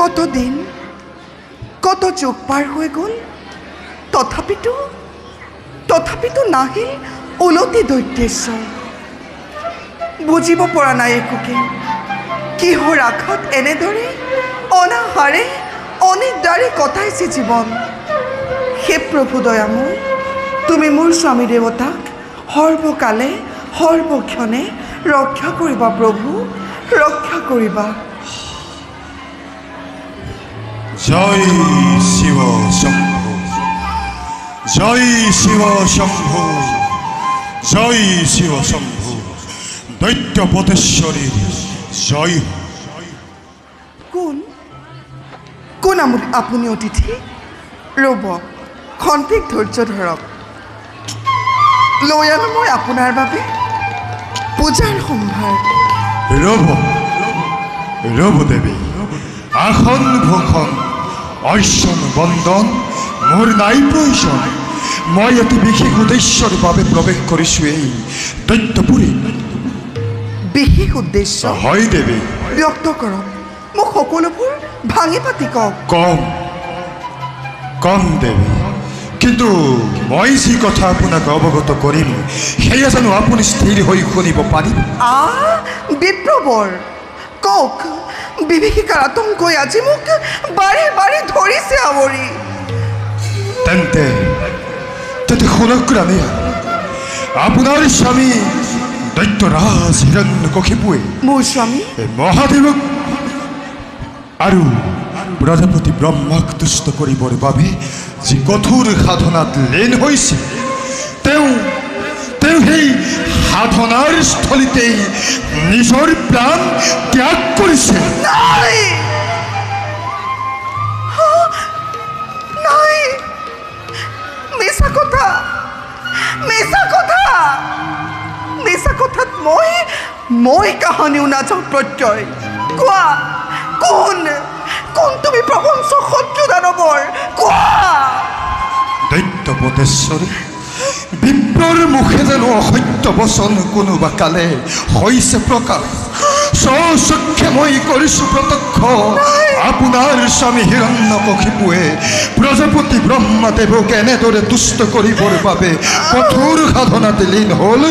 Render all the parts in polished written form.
কতদিন কত যুগ পাৰ হৈ গ'ল, তথাপিতো নাহিল উলটি দৈত্যেশ্বৰ। বুজিব পৰা নাই একোকে, কিহৰ আঘাত এনেদৰে অনাহাৰে অনিদ্ৰাৰে কটাইছে জীৱন। হে প্ৰভু দয়াময়, তুমি মোৰ স্বামী দেৱতাক সৰ্বকালে সৰ্বক্ষণে ৰক্ষা কৰিবা প্ৰভু, ৰক্ষা কৰিবা। জয় শিৱ শম্ভু, জয় শিৱ শম্ভু, জয় শিৱ শম্ভু, দৈত্যপতেশ্বৰীৰ জয়। কোন কোন আপুনি অতিথি? ৰ'ব, খন্তেক ধৈৰ্য ধৰক, লৈ আনো মই আপোনাৰ বাবে পূজাৰ সম্ভাৰ। ৰব ৰব দেবী, আসন ভূষণ ঐশ্বন বন্দন মোৰ নাই প্ৰয়োজন। মই অতি বিশেষ উদ্দেশ্যৰ বাবে প্ৰৱেশ কৰিছোঁ এই দৈত্যপুৰী। বিশেষ উদ্দেশ্য? হয় দেৱী। ব্যক্ত কৰক, মোক সকলোবোৰ ভাঙি পাতি কওক। কম দেৱী, কিন্তু মই যি কথা আপোনাক অৱগত কৰিম সেয়া জানো আপুনি স্থিৰ হৈ শুনিব পাৰিব? বিপ্ৰবৰ, কওক। বিভীষিকাৰ আতংকই আজি মোক বাৰে বাৰে ধৰিছে আৱৰি। তেন্তে শুনক ৰাণীয়া, আপোনাৰ স্বামী দৈত্যৰাজ হিৰণ্যকশিপুৱে মোৰ স্বামী মহাদেৱক আৰু প্ৰজাপতি ব্ৰহ্মাক তুষ্ট কৰিবৰ বাবে যি কঠোৰ সাধনাত লীন হৈছে, তেওঁ সেই সাধনাৰ স্থলীতেই নিজৰ প্ৰাণ ত্যাগ কৰিছে। নাই নাই, মিছা কথা, মিছা কথা, মিছা কথাত মই কাহানিও নাযাওঁ প্ৰত্যয়। কোৱা, কোন তুমি প্ৰপঞ্চ শত্ৰু দানৱৰ? কোৱা। দৈত্যপতেশ্বৰী, বিপ্ৰৰ মুখে জানো অসত্য বচন কোনোবা কালে হৈছে প্ৰকাশ? স্বচক্ষে মই কৰিছোঁ প্ৰত্যক্ষ, আপোনাৰ স্বামী হিৰণ্যকশিপুৱে প্ৰজাপতি ব্ৰহ্মাদেৱক এনেদৰে তুষ্ট কৰিবৰ বাবে কঠোৰ সাধনাত লীন হ'ল,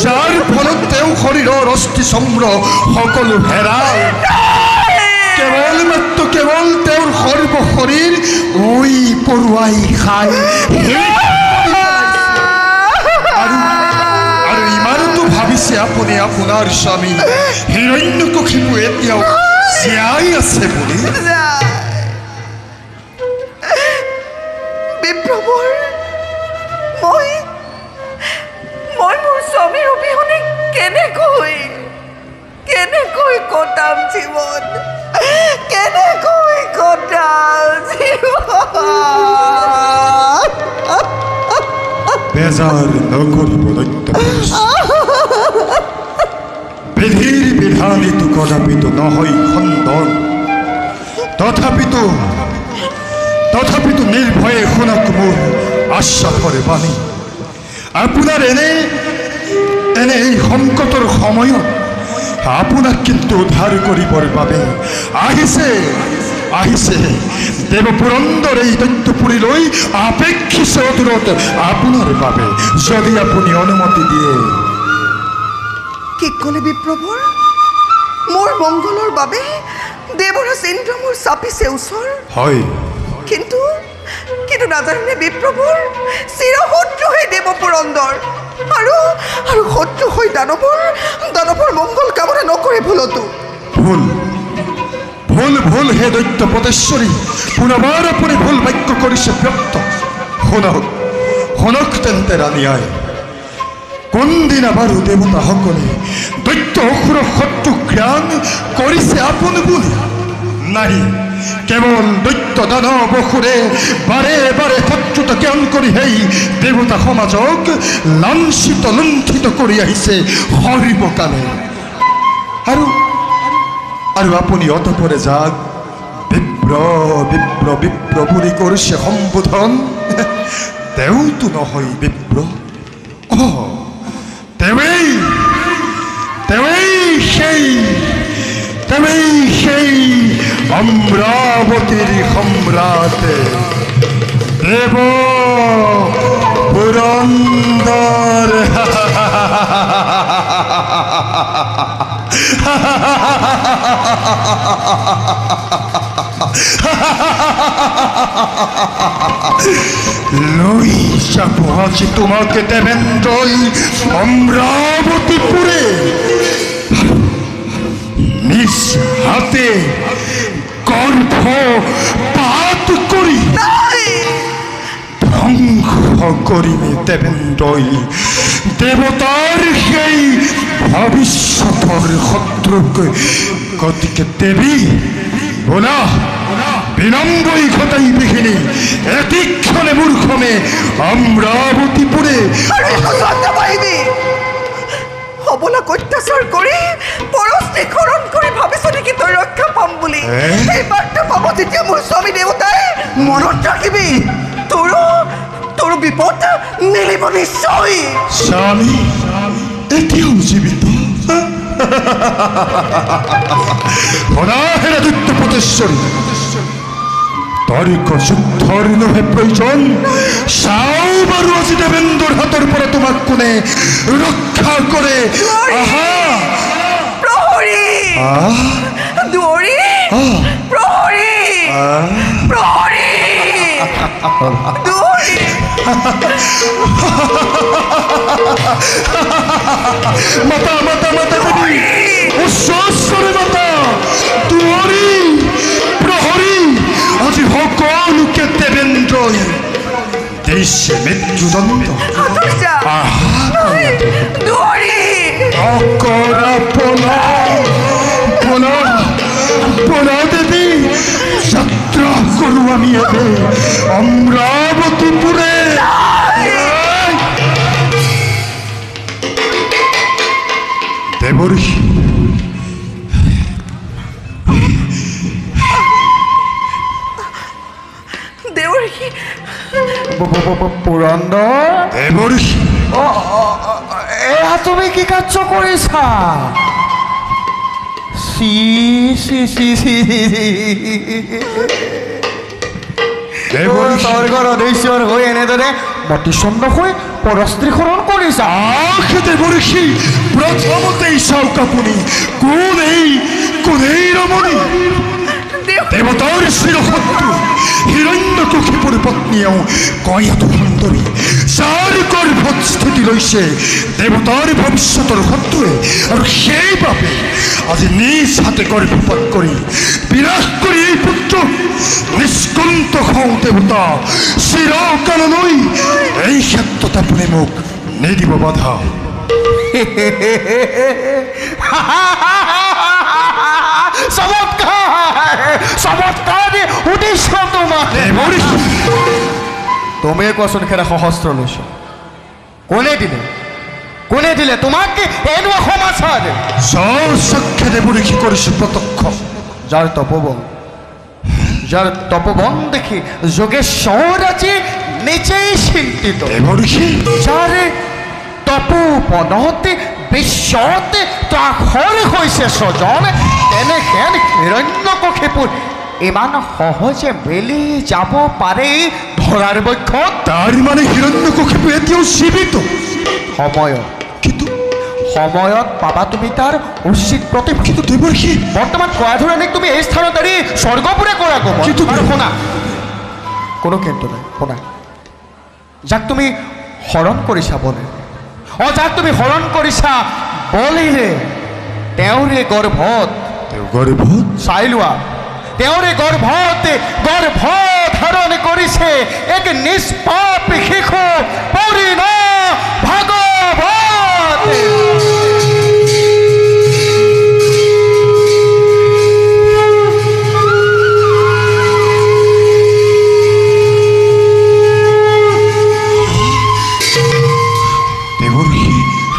যাৰ ফলত তেওঁ শৰীৰৰ অস্থি চম্ৰ সকলো হেৰাই কেৱল তেওঁৰ সৰ্বশৰীৰ উই পৰুৱাই খাই আৰু ইমানতো ভাবিছে আপুনি আপোনাৰ স্বামী হিৰণ্যকশিপু এতিয়াও জীয়াই আছে বুলি? বিপ্ৰবৰ, মই মোৰ স্বামীৰ অবিহনে কেনেকৈ কটাম জীৱন? কেনেকৈ কটাম জীৱন? বেজাৰ নকৰিব দৈত্যপতেশ্বৰী, বিধিৰ বিধানিতো কদাপিতো নহয় খণ্ডন। তথাপিতো নিৰ্ভয়ে শুনক মোৰ আশ্বাসৰ বাণী। আপোনাৰ এনে এই সংকটৰ সময়ত আপোনাক কিন্তু উদ্ধাৰ কৰিবৰ বাবে আহিছে দেৱপুৰন্দৰ এই দৈত্যপুৰীলৈ আপেক্ষিছে অদূৰত আপোনাৰ বাবে, যদি আপুনি অনুমতি দিয়ে। কি ক'লে বিপ্ৰবৰ? মোৰ মংগলৰ বাবে দেৱৰাজ ইন্দ্ৰ মোৰ চাপিছে ওচৰ? হয়। কিন্তু নাজানে বিপ্ৰবৰ, চিৰশত্ৰুহে দেৱপুৰন্দৰ, আৰু শত্ৰু হৈ দানৱৰ মংগল কামনা নকৰে ভুলতো। ভুল হে দৈত্যপতেশ্বৰী, পুনৰবাৰ আপুনি ভুল বাক্য কৰিছে ব্যক্ত। শুনক তেন্তে ৰাণীয়াই, কোনদিনা বাৰু দেৱতাসকলে দৈত্য অসুৰ শত্ৰু জ্ঞান কৰিছে আপোন বুলি? নাই, কেৱল দৈত্য দানৱ অসুৰে বাৰে বাৰে শত্ৰুতা জ্ঞান কৰি সেই দেৱতা সমাজক লাঞ্ছিত লুণ্ঠিত কৰি আহিছে সৰ্বকালে। আৰু আপুনি অতপৰে যাক বিপ্ৰ বুলি কৰিছে সম্বোধন, তেওঁতো নহয় বিপ্ৰ, তেৱেই সেই অমরাবতীর সম্রাট দেব পুরন্দর। লই যাব আজ তোমাকে দেবেন্দ্রই অমরাবতীপুরে, নিজ হাতে গর্ভ পাত করি ধ্বংস করিবে দেবেন্দ্রই দেবতার সেই ভবিষ্যতর শত্রুকে গতিকে দেবী বলা বিলম্বই ঘটাই বিঘিনি এতিক্ষণে মূর্খমে অমরাবতীপুরে অবলাক অত্যাচাৰ কৰি পৰস্ত্ৰীকৰণ কৰি ভাবিছ নেকি তই ৰক্ষা পাম বুলি? এই বাৰ্তা পাব যেতিয়া মোৰ স্বামী দেৱতাই মনত ৰাখিবি তোৰ বিপদ মিলিব নিশ্চয়। স্বামী এতিয়াও জীৱিত? হৰাহেৰা দৈত্যপতেশ্বৰী তৰ্ক যুদ্ধৰ নহে প্ৰয়োজন। চাও বাৰু আজি দেবেন্দ্ৰৰ হাতৰ পৰা তোমাক কোনে ৰক্ষা কৰে। আহা প্ৰহৰী দুৱৰী প্ৰহৰী প্ৰহৰী দুৱৰী মাতা মাতা মাতা দেবী উচ্চস্বৰে মাতা দুৱৰী প্ৰহৰী আজি সকলোকে দেবেন্দ্ৰই দিছে মৃত্যুদণ্ড। অকৰা পলা পলা পলা দেৱী যাত্ৰা কৰো আমি এবে অমৰাৱতীপুৰে। দেৱৰ্ষি দেৱৰ্ষি পুৰন্দৰ, দেৱৰ্ষি এয়া তুমি কি কাৰ্য কৰিছা? চি চি চি চি স্বৰ্গৰ অধীশ্বৰ হৈ এনেদৰে মতিচন্দ হৈ পৰস্ত্ৰীকৰণ কৰিছা? দেৱৰ্ষি প্ৰথমতেই চাওক আপুনি কোন এই ৰমণী দেৱতাৰ চিৰশত্ৰু হিৰণ্যকশিপুৰ পত্নীয়েও কয়াত সুন্দৰী যাৰ গৰ্ভত স্থিতি লৈছে দেৱতাৰ ভৱিষ্যতৰ শত্ৰুৱে, আৰু সেইবাবে আজি নিজ হাতে গৰ্ভপাত কৰি বিনাশ কৰি এই পুত্ৰ নিষ্কন্ত হওঁ দেৱতা চিৰকাললৈ। এই ক্ষেত্ৰত আপুনি মোক নিদিব বাধা। চমৎকাৰ উদ্দেশ্য তোমাৰ। তুমি কোৱাচোন খেৰা সহস্ৰ লৈছ কোনে দিলে তোমাক এনেকুৱা সমাচাৰ? স্বচক্ষে দেৱৰ্ষি কৰিছো প্ৰত্যক্ষ। যাৰ তপবন দেখি যোগেশ্বৰ আজি নিজেই চিন্তিত। দেৱৰ্ষি যাৰ তপোবনতে বিশ্বতে ত্ৰাসৰ হৈছে স্বজন, তেনেহেন হিৰণ্যকশিপুৰ ইমান সহজে মেলি যাব পাৰে ধৰাৰ বক্ষত? তাৰ মানে হিৰণ্যকশিপু এতিয়াও জীৱিত? সময়ত পাবা তুমি তাৰ উচিত প্ৰতিভা। কিন্তু দেৱৰ্ষি বৰ্তমান কোৱা ধৰণে তুমি এই স্থানত এৰি স্বৰ্গপুৰে কৰা গম। কিন্তু শুনা, কোনো কিন্তু নাই, শুনা। যাক তুমি হৰণ কৰিছা বলে, যাক তুমি হৰণ কৰিছা বলিৰে, তেওঁৰে গৰ্ভত চাই লোৱা, তেওঁৰে গৰ্ভত ধাৰণ কৰিছে এক নিষ্পাপ শিশু পৰিণ ভাগৱত।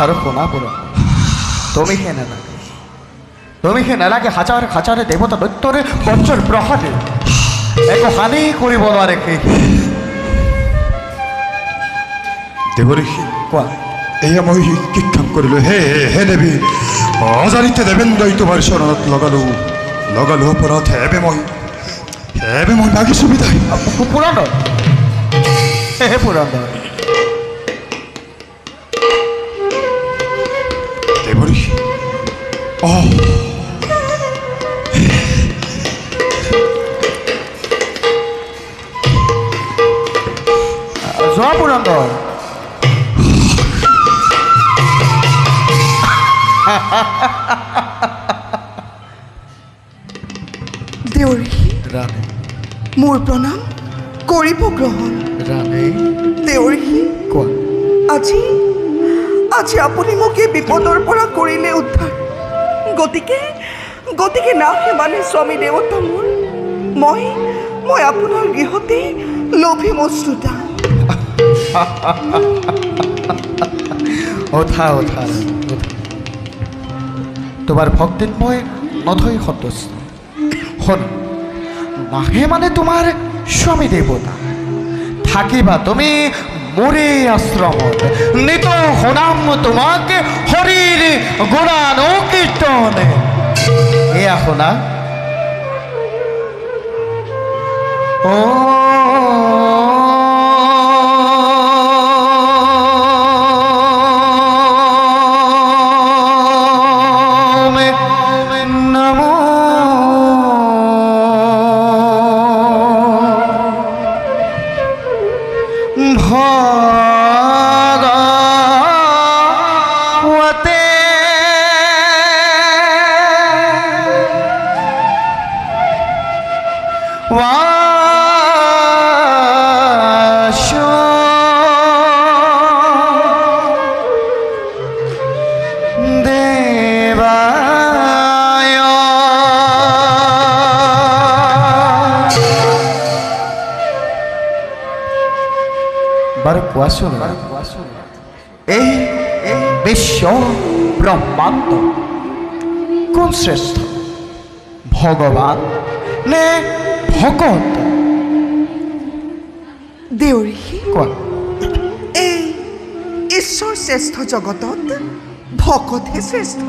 আৰু শুনা পুৰা, তুমি সে নালাগে হাজাৰ হাজাৰে দেৱতা দৈত্যৰে বজ্ৰৰ প্ৰহাৰে একো হানি কৰিব নোৱাৰে। দেৱৰ্ষি কোৱা, এয়া মই কি কাম কৰিলো? হে দেৱী, অজানিতে দেৱেন্দ্ৰই তোমাৰ চৰণত লগালো লগালো অপৰাধ এবে মই লাগিছো বিদায় পুৰন্দৰ হে পুৰন্দৰ দেৱৰী যোৱা পুৰন্দৰ দেউৰী ৰাণী মোৰ প্ৰণাম কৰিব গ্ৰহণ ৰাণী দেউৰী কোৱা আজি আজি আপুনি মোক এই বিপদৰ পৰা কৰিলে উদ্ধাৰ গতিকে নাহে মানে স্বামী দেৱতা মোৰ মই আপোনাৰ গৃহতে লোভী মস্তুতা উঠা তোমাৰ ভক্তিত মই নথৈ সন্তুষ্ট শুন নাহে মানে তোমাৰ স্বামী দেৱতা থাকিবা তুমি মোৰে আশ্ৰমত নিত শুনাম তোমাক হৰিৰ গুণানুকীৰ্তনে এয়া শুনা বাৰু কোৱাচোন এই বিশ্ব ব্ৰহ্মাণ্ড কোন শ্ৰেষ্ঠ ভগৱান নে ভকত দেউৰী কোৱা এই ঈশ্বৰ শ্ৰেষ্ঠ জগতত ভকতহে শ্ৰেষ্ঠ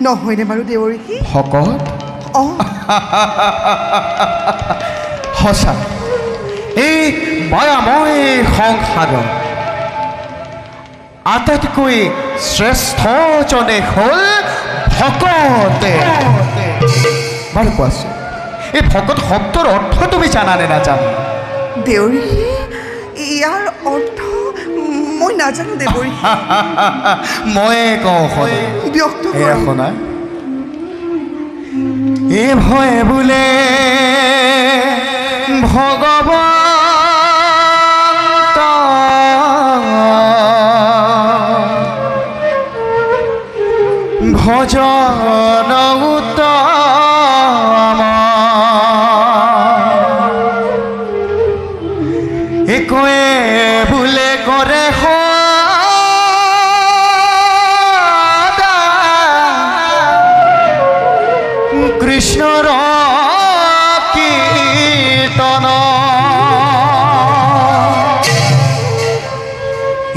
নহয়নে বাৰু দেউৰী ভকত অঁ সঁচা এই মায়াময় সংসাৰৰ আটাইতকৈ শ্ৰেষ্ঠজনে হ'ল ভকতে বাৰু কোৱাচোন এই ভকত শব্দৰ অৰ্থ তুমি জানানে নাজানা দেউৰী ইয়াৰ অৰ্থ মই নাজানো দেউৰী ময়ে কওঁ হয় ব্যক্ত এয়া কৰা শুনা এই ভয়ে বোলে ভগৱন্ত ভজন উত্তম একোৱে বোলে কৰে কৃষ্ণৰ কীৰ্তন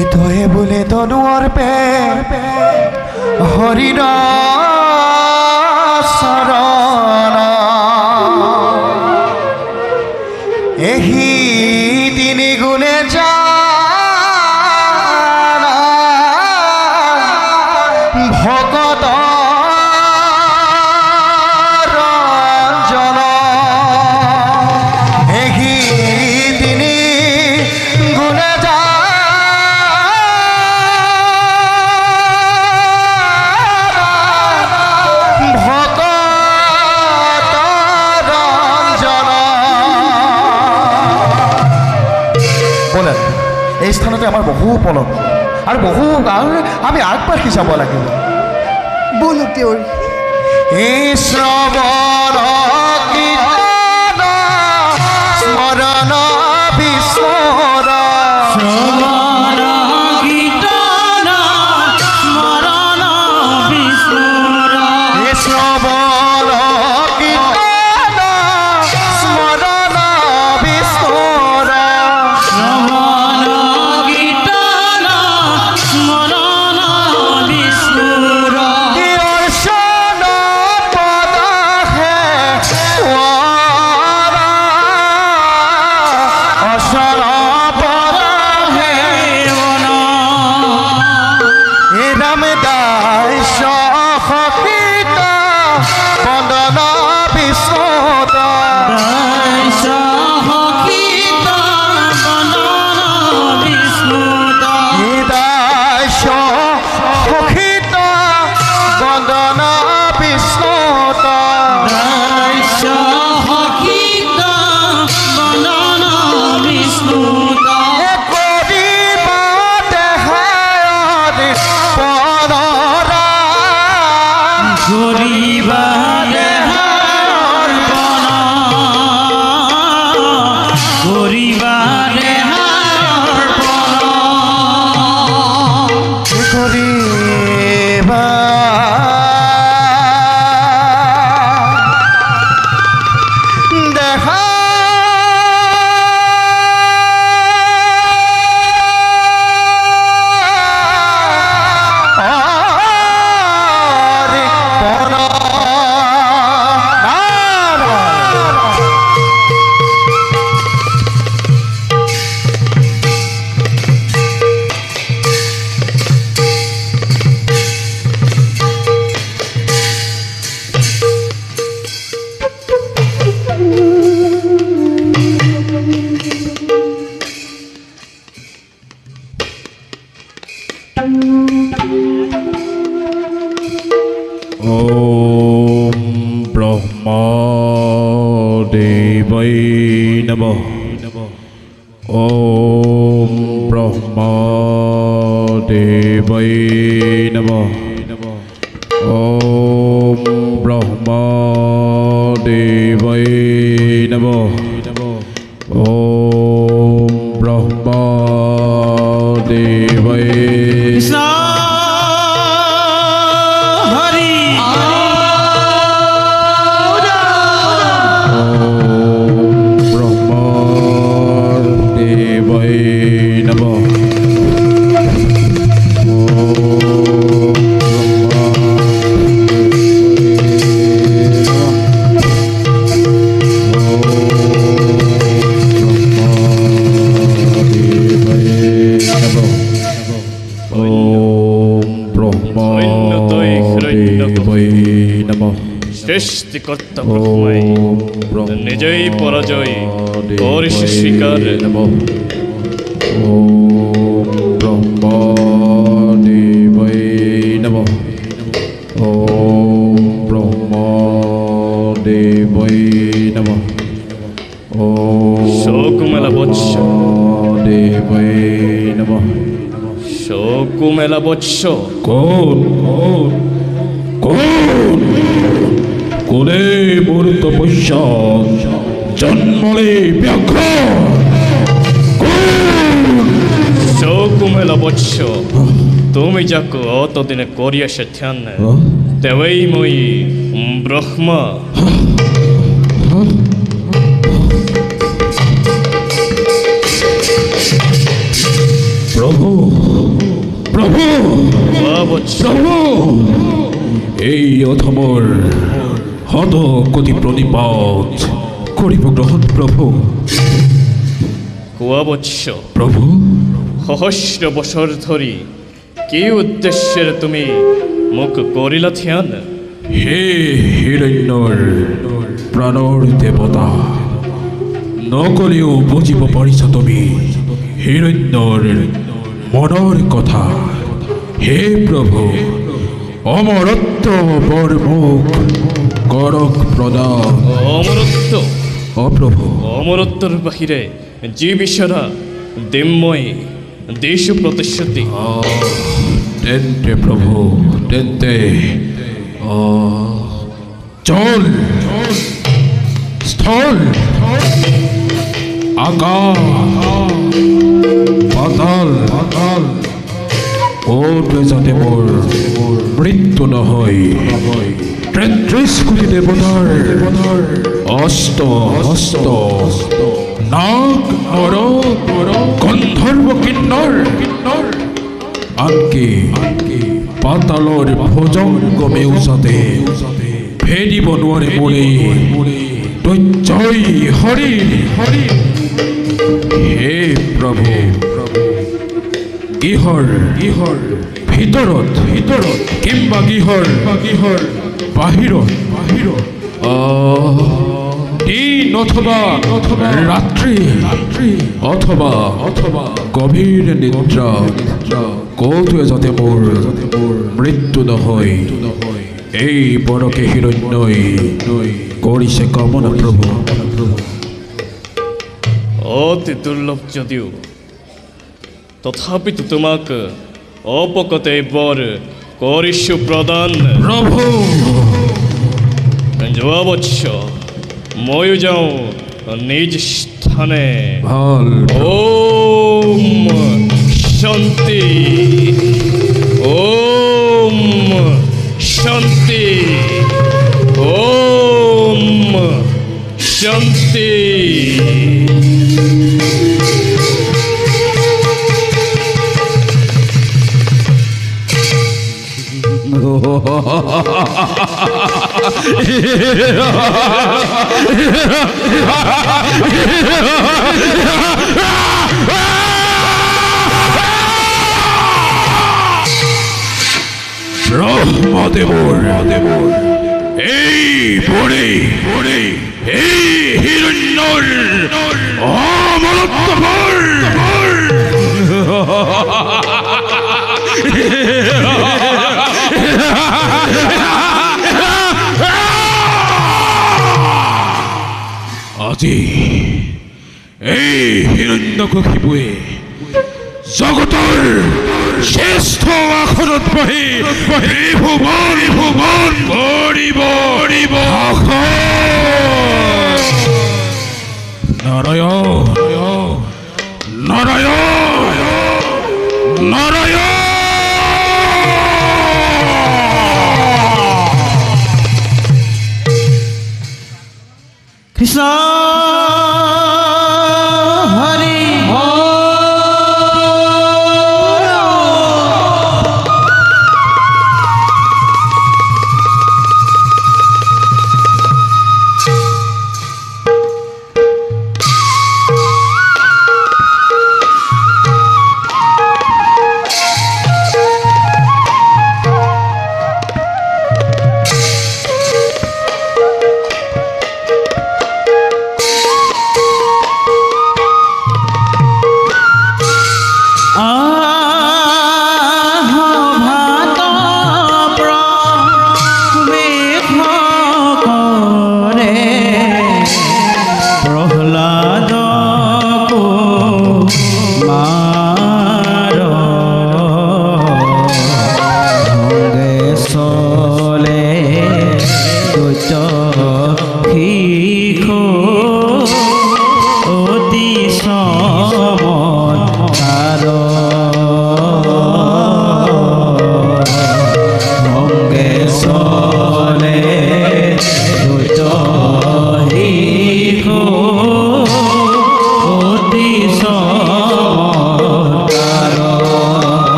ইটোৱে বোলে তনুৱাৰ পে হৰিণ চৰণ এহি তিনি গুণে জানা ভকত ৰঞ্জন এহি তিনি গুণে বলেন এই স্থানতে আমাৰ বহু পলম আৰু বহু আমি আগবাঢ়ি যাব লাগিব বলক দেউৰী এই শ্ৰৱণ কীৰ্তন স্মৰণ বিস্মৰণ এই শ্ৰৱণ কীৰ্তন স্মৰণ বিস্মৰণ দৰ্শন পদ বিষ্ণুতা নিদাস সখিত বন্দন বিষ্ণুতা ब्रह्मदेवाय नमः। ॐ ब्रह्मदेवाय नमः। ॐ ब्रह्मदेवाय नमः। ॐ ब्रह्मदेवाय সৃষ্টিকর্তা ব্রহ্মাই নিজেই পরাজয় করিস স্বীকার। ওম ব্রহ্মদেবায় নমঃ। ওম ব্রহ্মদেবায় নমঃ। ওম শোকমেলা বৎস দেবায় নমঃ। শোকমেলা বৎস কোন কোনে মোর তপস্যা জন্মলে ব্যাঘ্র শোকমেলা বৎস তুমি যাকে অতদিনে করিয়া সে ধ্যান তেই মই ব্রহ্মা। প্রভু প্রভু বৎস প্রভু এই অধমর হত কতি প্রণিপাত করিব গ্রহণ প্রভু। কুয়া বৎস প্রভু সহস্র বছর ধরি কি উদ্দেশ্যের তুমি মুখ করিলা ধ্যান? হে হিরণ্যর প্রাণর দেবতা নকলেও বুঝিব পাৰিছ তুমি হিৰণ্যৰ মনৰ কথা। হে প্ৰভু অমৰত্ব বৰ মোক কৰক প্ৰদান। অমৰত্ব অপ্ৰভু অমৰত্বৰ বাহিৰে জীব ঈশ্বৰা দিম্ময় দেশ প্ৰতিশ্ৰুতি। তেন্তে প্ৰভু তেন্তে চল স্থল আকাশ পাতাল ক'তো যাতে মোৰ মৃত্যু নহয়। ৩৩ কোটি দেৱতাৰ অস্ত হস্ত নাগ নৰ গন্ধৰ্ব কিন্নৰ আনকি পাতালৰ ভোজংগমেও যাতে ভেদিব নোৱাৰে মোৰে দৈত্যই হৰি। হে প্ৰভু গৃহৰ ভিতৰত কিম্বা গৃহৰ বাহিৰত দিন অথবা ৰাত্ৰি অথবা গভীৰ নিদ্ৰা কৌতুকে যাতে মোৰ মৃত্যু নহয় এই বৰকে হিৰণ্যই কৰিছে কামনা প্ৰভু। অতি দুৰ্লভ যদিও তথাপিতো তোমাক অপকতে বৰ কৰিছো প্ৰদান। প্ৰভু যোৱা বৎসৰ ময়ো যাওঁ নিজ স্থানে। ভাল ওম শান্তি ওম শান্তি ওম শান্তি। ব্ৰহ্মদেৱৰ এই বৰে এই হিৰণ্যৰ অমৰত্বৰ আজি এই হিৰণ্যকশিপুৱে জগতৰ শ্ৰেষ্ঠ আসনত বহি ভুৱন কৰিব নাৰায়ণ নাৰায়ণ নাৰায়ণ। কৃষ্ণ হৰি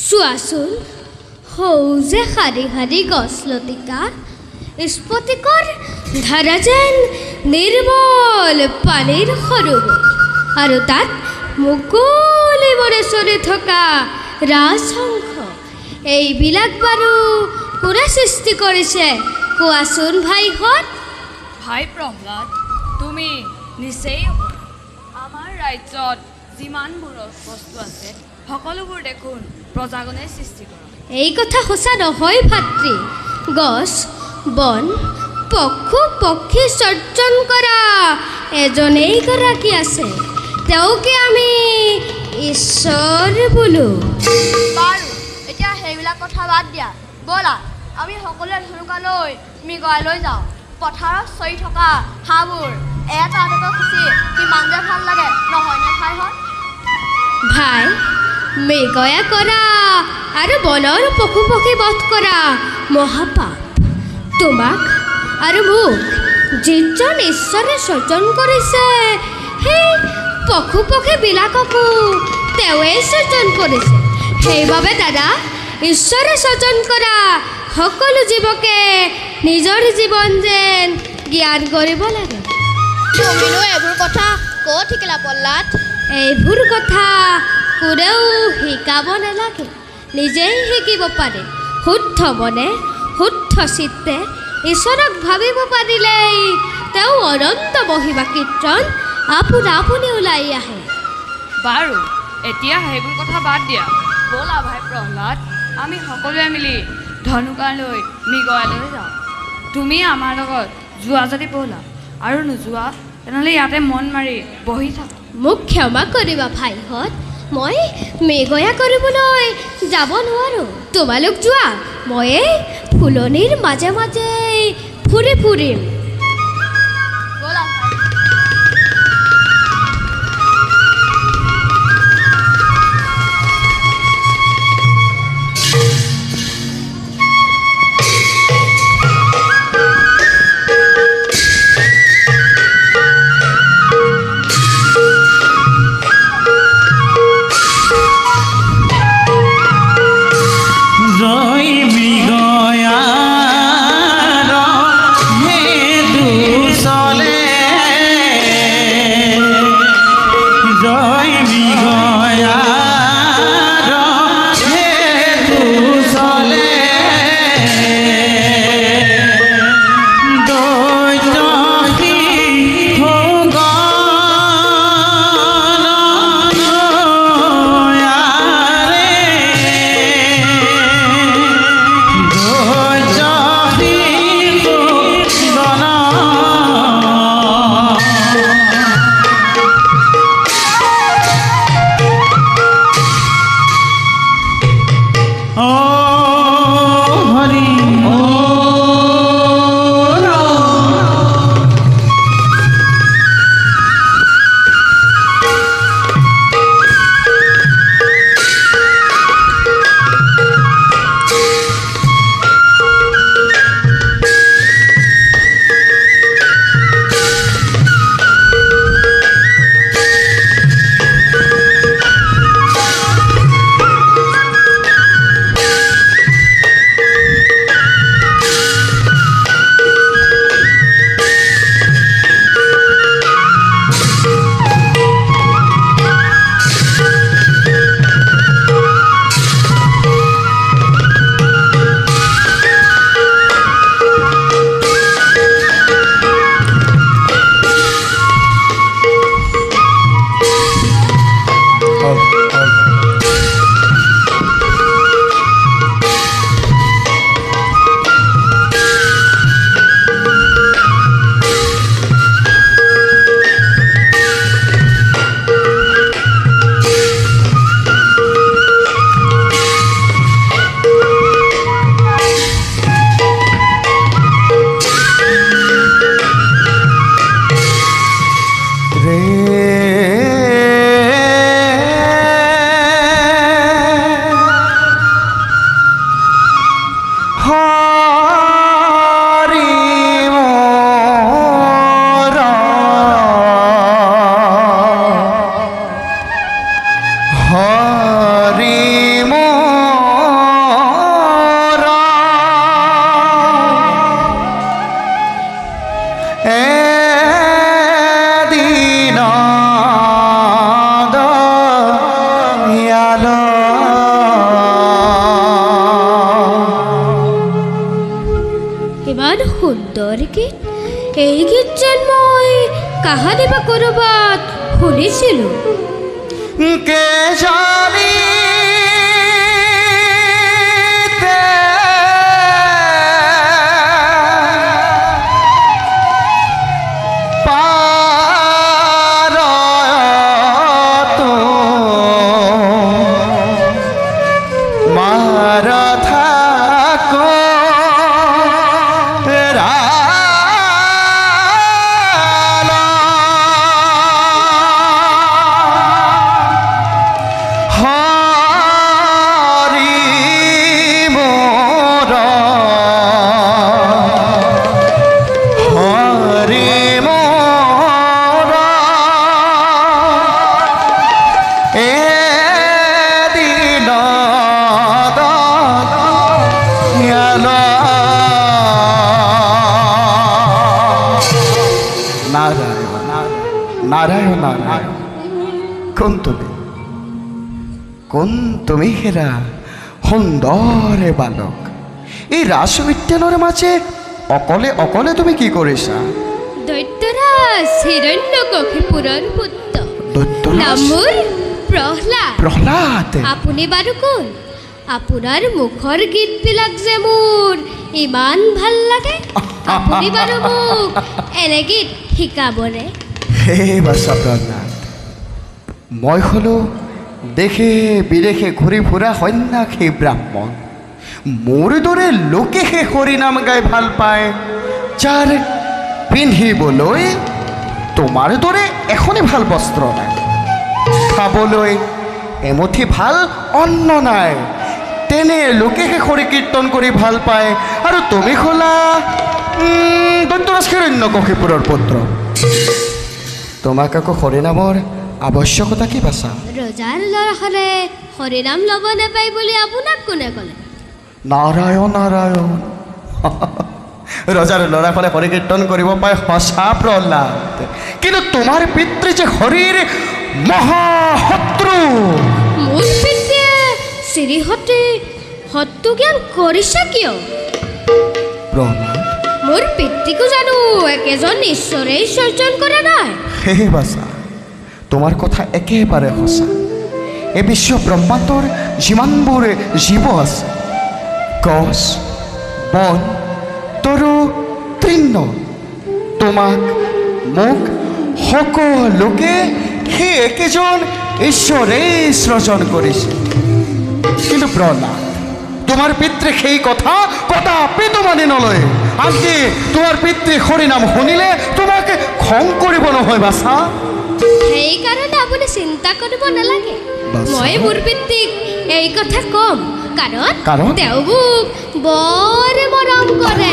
চোৱাচোন সৌজে শাৰী শাৰী গছ লতিকা স্ফটিকৰ ধাৰা যেন নিৰ্মল পানীৰ সৰোবৰ আৰু তাত মুকলিবৰে চৰি থকা ৰাজহংস এইবিলাক বাৰু কোনে সৃষ্টি কৰিছে কোৱাচোন ভাইহঁত? ভাই প্ৰহ্লাদ, তুমি নিচেই অপৰাধ। আমাৰ ৰাজ্যত যিমানবোৰ বস্তু আছে সকলোবোৰ দেখোন প্ৰজাগণে সৃষ্টি কৰা। এই কথা সঁচা নহয় ভাতৃ। গছ বন পশু পক্ষী সৰ্জন কৰা এজনেই গৰাকী আছে, তেওঁকে আমি ঈশ্বৰ বোলো। বাৰু এতিয়া সেইবিলাক কথা বাদ দিয়া, ব'লা আমি সকলোৱে ধনুকালৈ মৃগয়ালৈ যাওঁ। পথাৰত চৰি থকা হাঁহবোৰ এটা এটাকৈ খুচি কিমান যে ভাল লাগে নহয়নে ভাইহঁত? ভাই, মৃগয়া কৰা আৰু বনৰ পশু পক্ষী বধ কৰা মহাপাপ। তোমাক আৰু মোক যিজন ঈশ্বৰে সৃজন কৰিছে সেই পশু পক্ষীবিলাককো তেওঁৱে সৃজন কৰিছে। সেইবাবে দাদা, ঈশ্বৰে সৃজন কৰা সকলো জীৱকে নিজৰ জীৱন যেন জ্ঞান কৰিব লাগে। তুমিনো এইবোৰ কথা ক'ত শিকিলা প্ৰহ্লাদ? এইবোৰ কথা কোনেও শিকাব নালাগে, নিজেই শিকিব পাৰে। শুদ্ধ মনে শুদ্ধ চিত্তে ঈশ্বৰক ভাবিব পাৰিলেই তেওঁ অনন্ত মহিমা কীৰ্তন আপোনা আপুনি ওলাই আহে। বাৰু এতিয়া সেইবোৰ কথা বাদ দিয়া, ব'লা ভাই প্ৰহ্লাদ, আমি সকলোৱে মিলি ধনুকালৈ মৃগয়ালৈ যাওঁ। তুমি আমাৰ লগত যোৱা যদি ব'লা, আৰু নোযোৱা তেনেহ'লে ইয়াতে মন মাৰি বহি থাকা। মোক ক্ষমা কৰিবা ভাইহঁত, মই মৃগয়া কৰিবলৈ যাব নোৱাৰোঁ। তোমালোক যোৱা, মই এই ফুলনিৰ মাজে মাজে ফুৰি ফুৰিম। ব'লা ভাই। জয় মৃগয়া হে প্ৰেমৰ গীত এই গীত যেন মই কাহানি বা ক'ৰবাত শুনিছিলোঁ কে জানি নাৰায়ণ নাৰায়ণ কোন তুমি হেৰা সুন্দৰে বালক এই ৰাস উদ্যানৰ মাজে অকলে অকলে তুমি কি কৰিছা দৈত্যৰাজ হিৰণ্যকশিপুৰৰ পুত্ৰ দৈত্যৰাজ? নাম মোৰ প্ৰহ্লাদ প্ৰহ্লাদ আপুনি বাৰু কোন আপোনাৰ মুখৰ গীতবিলাক যে মোৰ ইমান ভাল লাগে আপুনি বাৰু মোক এনে গীত শিকাবনে হে বাছা প্ৰহ্লাদ মই হলো দেশে বিদেশে ঘূৰি ফুৰা সন্ন্যাসী ব্ৰাহ্মণ মোৰ দৰে লোকেহে হৰিনাম গাই ভাল পায় যাৰ পিন্ধিবলৈ তোমাৰ দৰে এখনে ভাল বস্ত্ৰ নাই খাবলৈ এমুঠি ভাল অন্ন নাই তেনে লোকেহে হৰি কীৰ্তন কৰি ভাল পায় আৰু তুমি হ'লা দৈত্যৰাজ হিৰণ্যকশিপুৰৰ পুত্ৰ তোমাক আকৌ হৰিনামৰ আৱশ্যকতা কি বাছা ৰজাৰ ল'ৰাহঁতে হৰিনাম ল'ব নাপায় বুলি আপোনাক কোনে ক'লে নাৰায়ণ নাৰায়ণ ৰজাৰ ল'ৰাসকলে হৰি কীৰ্তন কৰিব পাৰে সঁচা প্ৰহ্লাদ কিন্তু তোমাৰ পিতৃ যে হৰিৰ মহাশত্ৰু মোৰ পিতৃয়ে শ্ৰীহতে শত্ৰু জ্ঞান কৰিছে কিয় প্ৰহ্লাদ মোৰ পিতৃকো জানো একেজন ঈশ্বৰেই সৰ্জন কৰা নাই হে বাছা তোমাৰ কথা একেবাৰে সঁচা এই বিশ্ব ব্ৰহ্মাণ্ডৰ যিমানবোৰ জীৱ আছে গছ বন তৰু তৃণ তোমাক মোক সকলোকে সেই একেজন ঈশ্বৰেই সৃজন কৰিছে কিন্তু প্ৰহ্লাদ তোমাৰ পিতৃ সেই কথা কদাপিতো মানি নলয় আনকি তোমাৰ পিতৃ হৰিনাম শুনিলে তোমাক খং কৰিব নহয় বাছা সেইকাৰণে আপুনি চিন্তা কৰিব নালাগে বাছা। মই মোৰ পিতৃক এই কথা ক'ম কাৰণ কাৰণ? তেওঁ মোক বৰ মৰম কৰে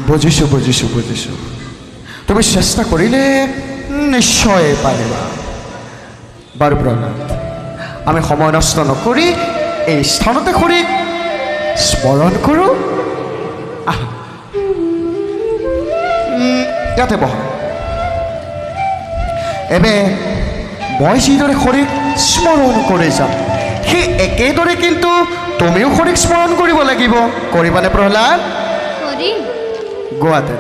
বুজিছোঁ বুজিছোঁ বুজিছোঁ তুমি চেষ্টা কৰিলে নিশ্চয় পাৰিবা বাৰু প্ৰহ্লাদ আমি সময় নষ্ট নকৰি এই স্থানতে হৰিক স্মৰণ কৰোঁ ইয়াতে বহা এবে মই যিদৰে হৰিক স্মৰণ কৰি যাম সেই একেদৰে কিন্তু তুমিও হৰিক স্মৰণ কৰিব লাগিব কৰিবানে প্ৰহ্লাদ কৰিম গোৱাতে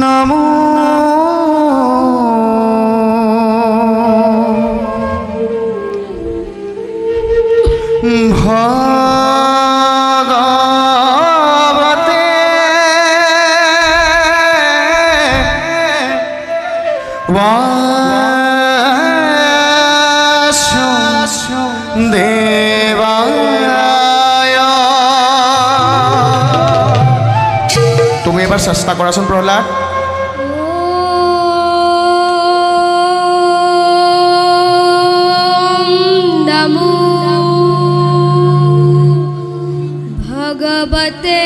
নমো ভগবতে দেবায় তুমি এবাৰ চেষ্টা কৰাচোন প্ৰহ্লাদ নমো ভগবতে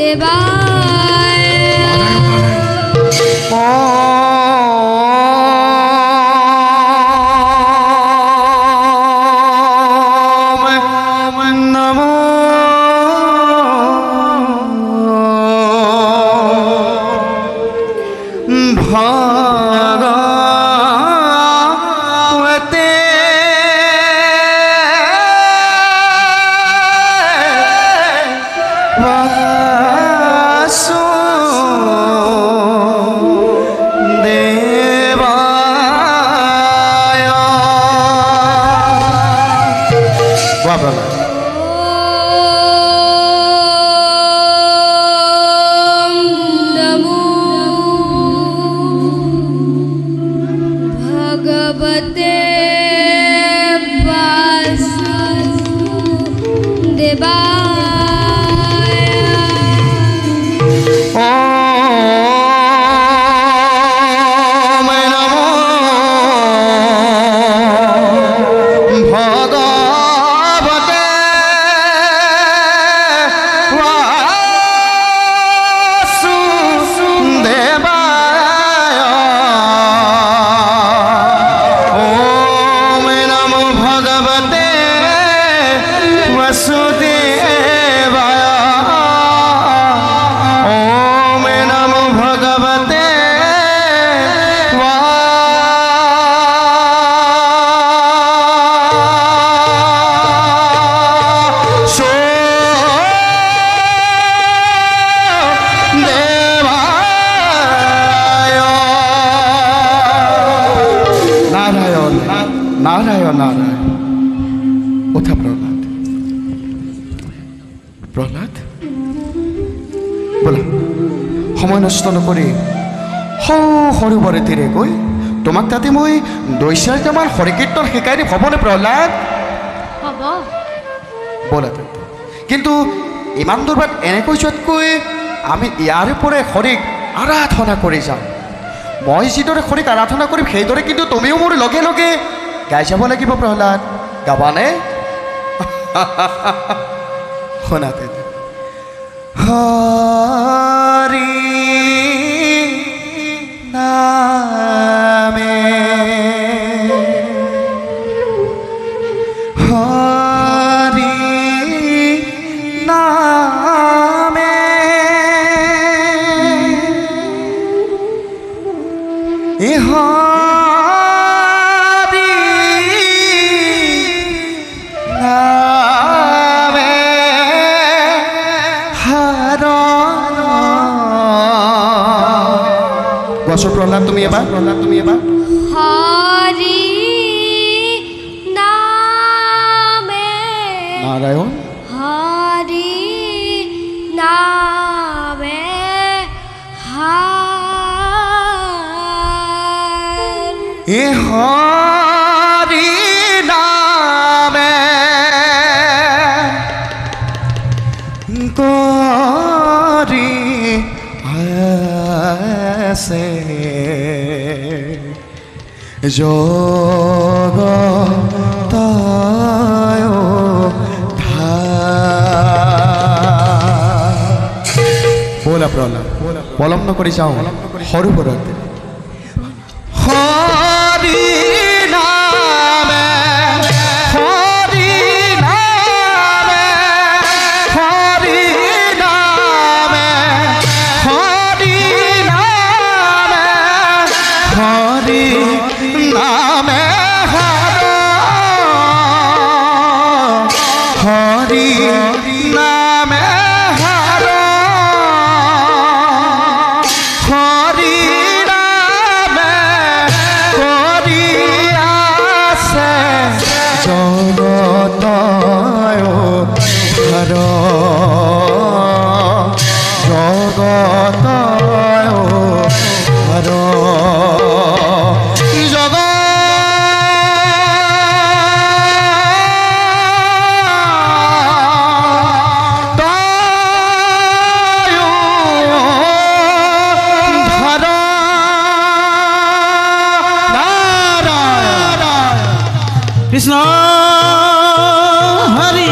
বাসুদেবায় নমো ভগবতে বাসুদেবায়। বাবা নমো ভগবতে বাসুদেবায়। ওম নমো ভগবতে বাসুদেবায়। ওম নমো ভগবতে বাসুদেবায়। ওম নমো ভগবতে বাসুদেবায়। নারায়ণ নারায়ণ নারায়ণ। ওঠা প্রহ্লাদ, প্রহ্লাদ বলা সময় নষ্ট নকৰি সৰোবৰে তীৰে গৈ তোমাক তাতে মই 2-4 মান হৰি কীৰ্তন শিকাই দিম, হ'বনে প্ৰহ্লাদ? হ'ব। ব'লা তেন্তে। কিন্তু ইমান দূৰ বাট এনেকৈ যোৱাতকৈ আমি ইয়াৰে পৰাই হৰিক আৰাধনা কৰি যাম। মই যিদৰে হৰিক আৰাধনা কৰিম সেইদৰে কিন্তু তুমিও মোৰ লগে লগে গাই যাব লাগিব প্ৰহ্লাদ। গাবানে? শুনা তেন্তে। হৰি নামে হৰি নামে হৰি নামে গছৰ প্ৰহ্লাদ তুমি এবাৰ হৰি নামে নাৰায়ণ হৰি নামে হৰি নামে কৰি আছে জগতায় ব'লা প্ৰহ্লাদ পলম নকৰি যাওঁ সৰোবৰত। হৰি নামে হৰি নামে হৰি নামে হৰি নামে হৰি নামে হৰি নামে হৰি নামে কৰি আছে জগতায় হৰ জগতায় হৰ কৃষ্ণ হৰি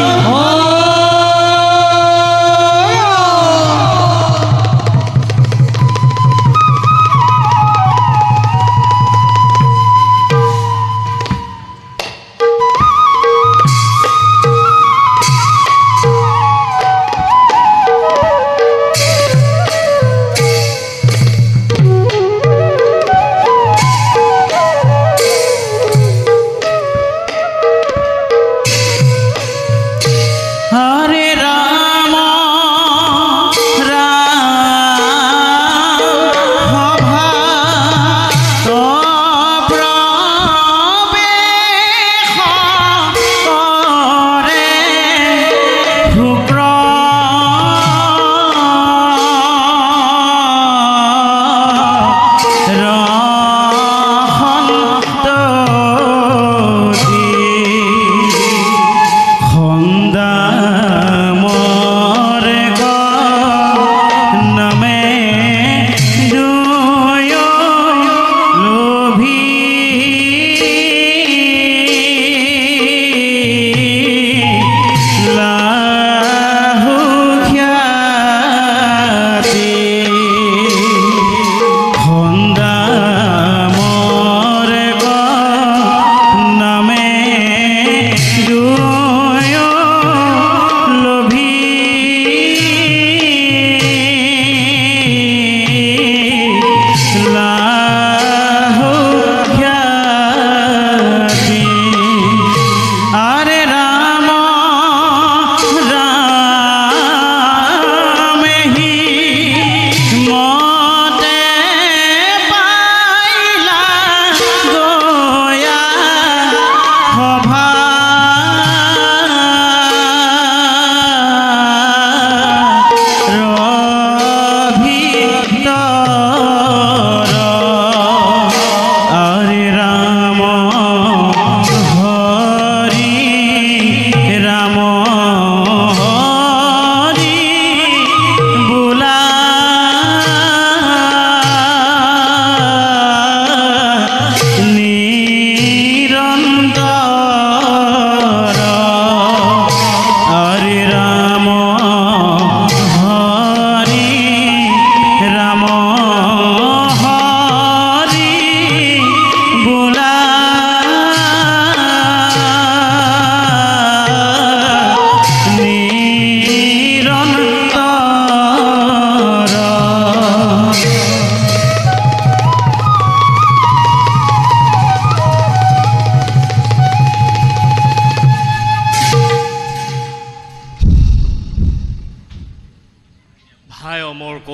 হাই অমৰ্ক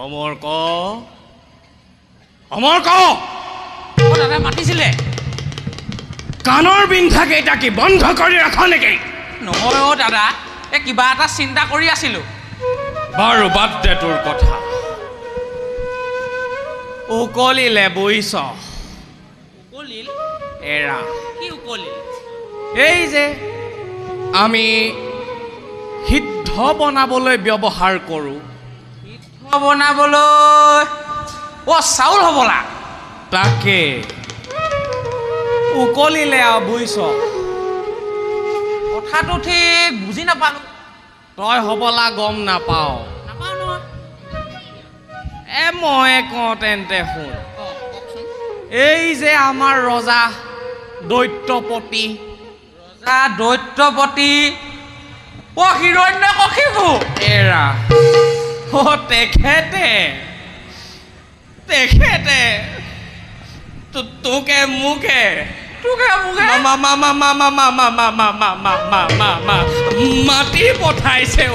অমৰ্ক অমৰ্ক দাদা মাতিছিলে কাণৰ বিন্ধা কেইটা কি বন্ধ কৰি ৰাখা নেকি নহয় অ' দাদা এই কিবা এটা চিন্তা কৰি আছিলোঁ বাৰু বাদ দে তোৰ কথা উকলিলে বুইছ উকলিল এৰা কি উকলিল এই যে আমি সিদ্ধ বনাবলৈ ব্যৱহাৰ কৰোঁ বনাবলৈ অ' চাউল হ'বলা তাকে উকলিলে আৰু বুইছ কথাটো ঠিক বুজি নাপালোঁ তই হ'বলা গম নাপাওঁ নাপাওঁ নহয় মই কওঁ তেন্তে শুন অঁ কওকচোন এই যে আমাৰ ৰজা দৈত্যপতি ৰজা দৈত্যপতি অ' হিৰণ্যকশিপু এৰা তেখেতে তোকে মোকে মাতি পঠাইছে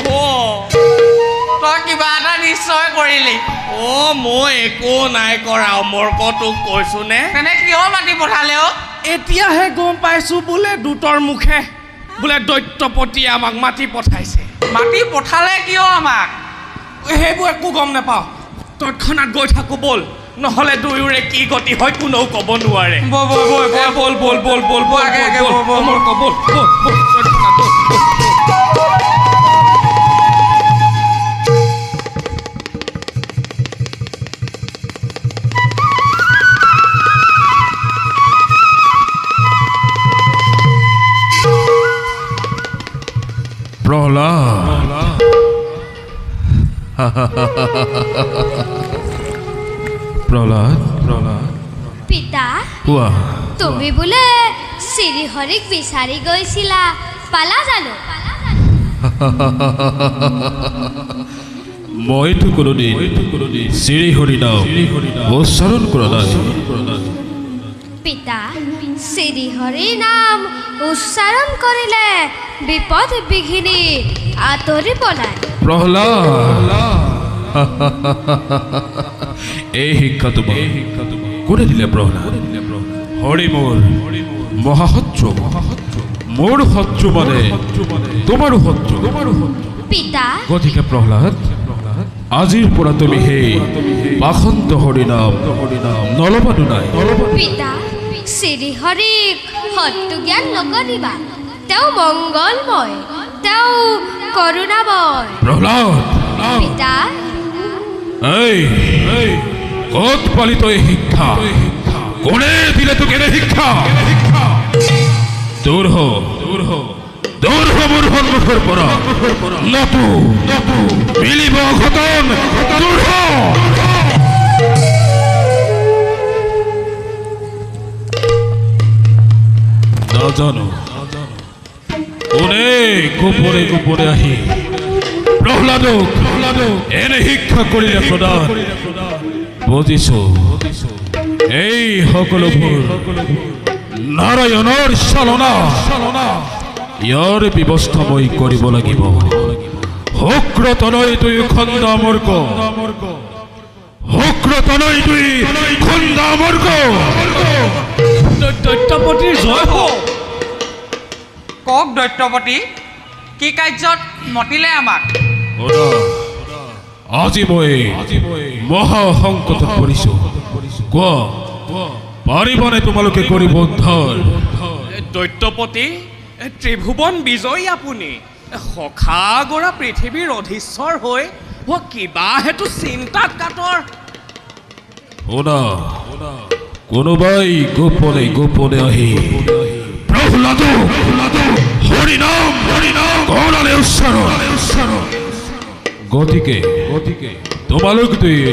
তই কিবা এটা নিশ্চয় কৰিলি মই একো নাই কৰা অমৰ্ক তোক কৈছো নে তেনে কিয় মাতি পঠালে অ' এতিয়াহে গম পাইছো বোলে দূতৰ মুখে বোলে দৈত্যপতিয়ে আমাক মাতি পঠাইছে মাতি পঠালে কিয় আমাক সেইবোৰ একো গম নাপাওঁ তৎক্ষণাত গৈ থাকো ব'ল নহ'লে দুয়োৰে কি গতি হয় কোনেও ক'ব নোৱাৰে ব'ল অমৰ্ক ব'ল তৎক্ষণাত ব'ল প্ৰহ্লাদ প্ৰহ্লাদ পিতা কোৱা তুমি বোলে শ্ৰীহৰিক বিচাৰি গৈছিলা পালা জানো মইতো কোনোদিন শ্ৰীহৰি নাম উচ্চাৰণ কৰা নাই পিতা শ্ৰীহৰিৰ নাম উচ্চাৰণ কৰিলে বিপদ বিঘিনি আঁতৰি পলায় প্ৰহ্লাদ এই শিক্ষা তোমাক কোনে দিলে প্ৰহ্লাদ হৰি মোৰ মহাশত্ৰু মোৰ শত্ৰু মানে তোমাৰো শত্ৰু পিতা গতিকে প্ৰহ্লাদ আজিৰ পৰা তুমি সেই পাখণ্ড হৰি নাম নলবানো নাই পিতা শ্ৰীহৰিক শত্ৰু জ্ঞান নকৰিবা তেওঁ মংগলময় তেওঁ করুণাময় প্রহ্লাদ পিতা এই কত পালিত এই শিক্ষা কোনে দিলে তোকে এই শিক্ষা দূর হ মোর সন্মুখৰ পৰা নতু মিলিব ঘটন দূৰ হ নাজানো কোনে গোপনে গোপনে আহি প্ৰহ্লাদক এনে শিক্ষা কৰিলে প্ৰদান বুজিছো এই সকলোবোৰ নাৰায়ণৰ চালনা ইয়াৰ ব্যৱস্থা মই কৰিব লাগিব শুক্ৰতনয় দুই খণ্ডামৰ্ক শুক্ৰতনয় দুই খণ্ডামৰ্ক দৈত্যপতিৰ জয় হওক কওক দৈত্যপতি কি কাৰ্যত মতিলে আমাক আজি মই মহা সংকটত পৰিছো কোৱা পাৰিবনে তোমালোকে কৰিব উদ্ধাৰ দৈত্যপতি ত্ৰিভুৱন বিজয়ী আপুনি সখাগৰা পৃথিৱীৰ অধীশ্বৰ হৈ কিবা হেতু চিন্তাত কাতৰ শুনা কোনোবাই গোপনে গোপনে আহি প্ৰহ্লাদ হৰিনাম কৰালে উচ্চাৰণ গতিকে তোমালোক দুয়ে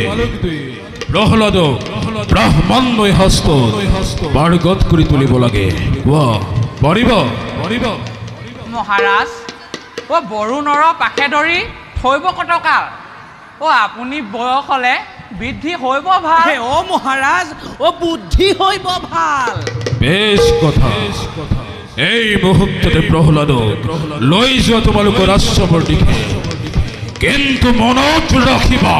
প্ৰহ্লাদক ব্ৰাহ্মণময় হস্ত বাৰ্গত কৰি তুলিব লাগে কোৱা পাৰিব মহাৰাজ বৰুণৰ পাখে ধৰি থৈব কটকাল আপুনি বয়স হ'লে বৃদ্ধি হৈব ভাল মহাৰাজ বুদ্ধি হৈব ভাল বেশ কথা এই মুহূৰ্ততে প্ৰহ্লাদক লৈ যোৱা তোমালোকৰ আশ্ৰমৰ দিশে কিন্তু মনত ৰাখিবা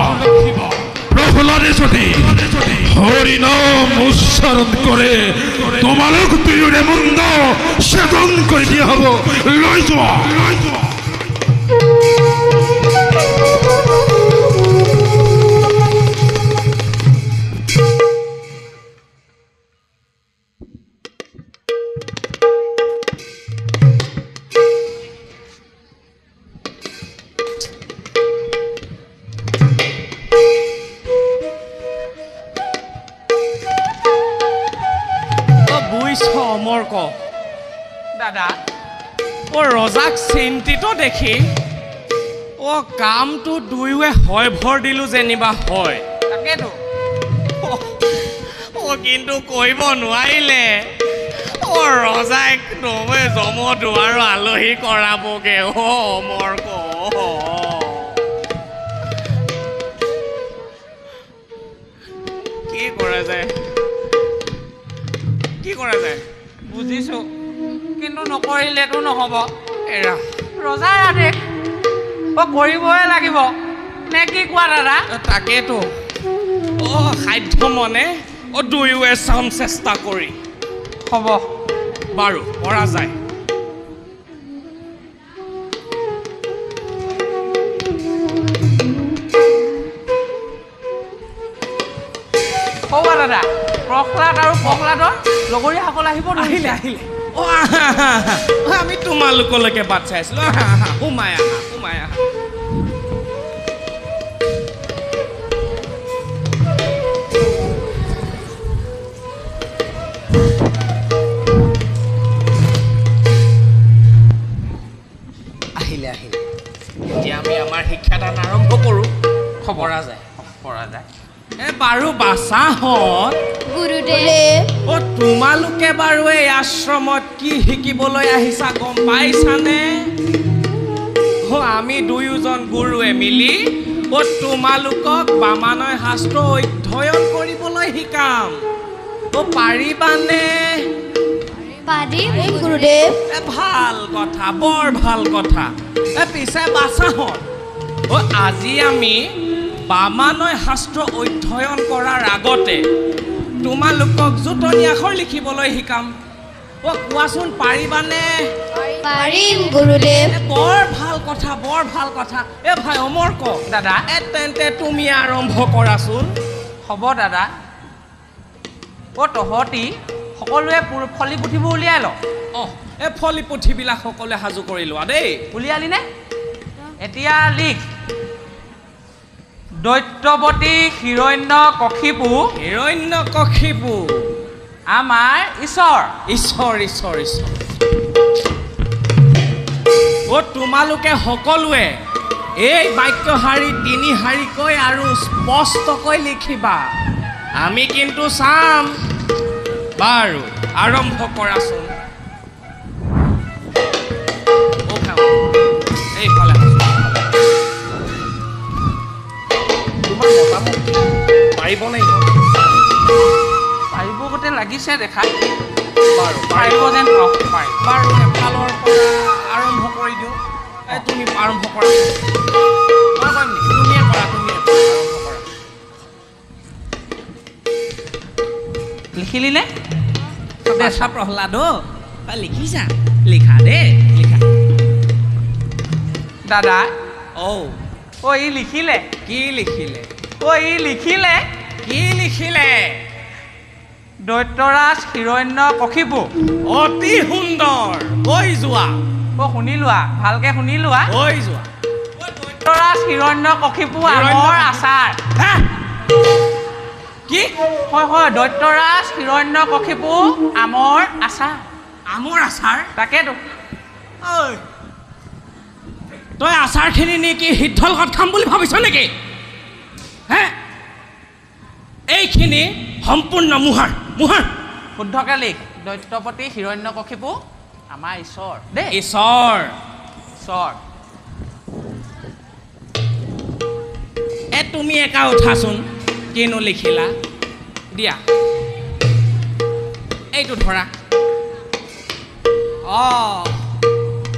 প্ৰহ্লাদে যদি হৰিনাম উচ্চাৰণ কৰে তোমালোক দুয়োৰে মুণ্ড ছেদন কৰি দিয়া হ'ব লৈ যোৱা অমৰ্ক দাদা ৰজাক চিন্তিত দেখি কামটো দুয়োৱে হয় ভৰ দিলোঁ যেনিবা হয় তাকেতো কিন্তু কৰিব নোৱাৰিলে ৰজাই একদমে যমদুৱাৰ আলহী কৰাবগে অমৰ্ক কি কৰা যায় বুজিছো কিন্তু নকৰিলেতো নহ'ব এৰা ৰজাৰ আদেশ কৰিবই লাগিব নে কি কোৱা দাদা তাকেতো সাধ্য মনে দুয়োৱে চাম চেষ্টা কৰি হ'ব বাৰু পৰা যায় হ'ব দাদা প্ৰহ্লাদ আৰু প্ৰহ্লাদৰ লগৰীয়াসকল আহিলে আমি তোমালোকলৈকে বাট চাই আছিলো সোমাই আহা আহিলে এতিয়া আমি আমাৰ শিক্ষাদান আৰম্ভ কৰোঁ পৰা যায় বাৰু বাছাহঁত গুৰুদেৱ তোমালোকে বাৰু এই আশ্ৰমত কি শিকিবলৈ আহিছা গম পাইছানে আমি দুয়োজন গুৰুৱে মিলি তোমালোকক বামানয় শাস্ত্ৰ অধ্যয়ন কৰিবলৈ শিকাম পাৰিবানে পাৰিম গুৰুদেৱ ভাল কথা বৰ ভাল কথা পিছে বাছাহঁত আজি আমি বামানয় শাস্ত্ৰ অধ্যয়ন কৰাৰ আগতে তোমালোকক জোটনি আখৰ লিখিবলৈ শিকাম কোৱাচোন পাৰিবানে পাৰিম গুৰুদেৱ বৰ ভাল কথা ভাই অমৰ্ক দাদা তেন্তে তুমি আৰম্ভ কৰাচোন হ'ব দাদা তহঁতি সকলোৱে ফলি পুথিবোৰ উলিয়াই ল এই ফলি পুথিবিলাক সকলোৱে সাজু কৰি লোৱা দেই উলিয়ালিনে এতিয়া লিখ দৈত্যৱতী হিৰণ্যকশিপু আমাৰ ঈশ্বৰ তোমালোকে সকলোৱে এই বাক্যশাৰী 3 শাৰীকৈ আৰু স্পষ্টকৈ লিখিবা আমি কিন্তু চাম বাৰু আৰম্ভ কৰাচোন এইফালে পাৰিব লাগিব পাৰিব গোটেই লাগিছে দেখা বাৰু পাৰিব যেন বাৰু এফালৰ পৰা আৰম্ভ কৰি দিওঁ তুমি আৰম্ভ কৰা মই কৰিম নেকি তুমিয়ে কৰা আৰম্ভ কৰা লিখিলি নে বেচা প্ৰহ্লাদ লিখিছা লিখা দেই লিখা দাদা ই লিখিলে কি লিখিলে কি লিখিলে দৈত্যৰাজ হিৰণ্যকশিপু অতি সুন্দৰ কৈ যোৱা শুনি লোৱা ভালকে শুনি লোৱা কৈ যোৱা দৈত্যৰাজ হিৰণ্যকশিপু আমৰ আচাৰ কি হয় দৈত্যৰাজ হিৰণ্যকশিপু আমৰ আচাৰ তাকেতো তই আচাৰখিনি নেকি সিদ্ধল ঘৰত খাম বুলি ভাবিছ নেকি এইখিনি সম্পূৰ্ণ মুহাৰ শুদ্ধকে লিখ দৈত্যপতি হিৰণ্যকশিপু আমাৰ ঈশ্বৰ দেই ঈশ্বৰ তুমি একা উঠাচোন কিনো লিখিলা দিয়া এইটো ধৰা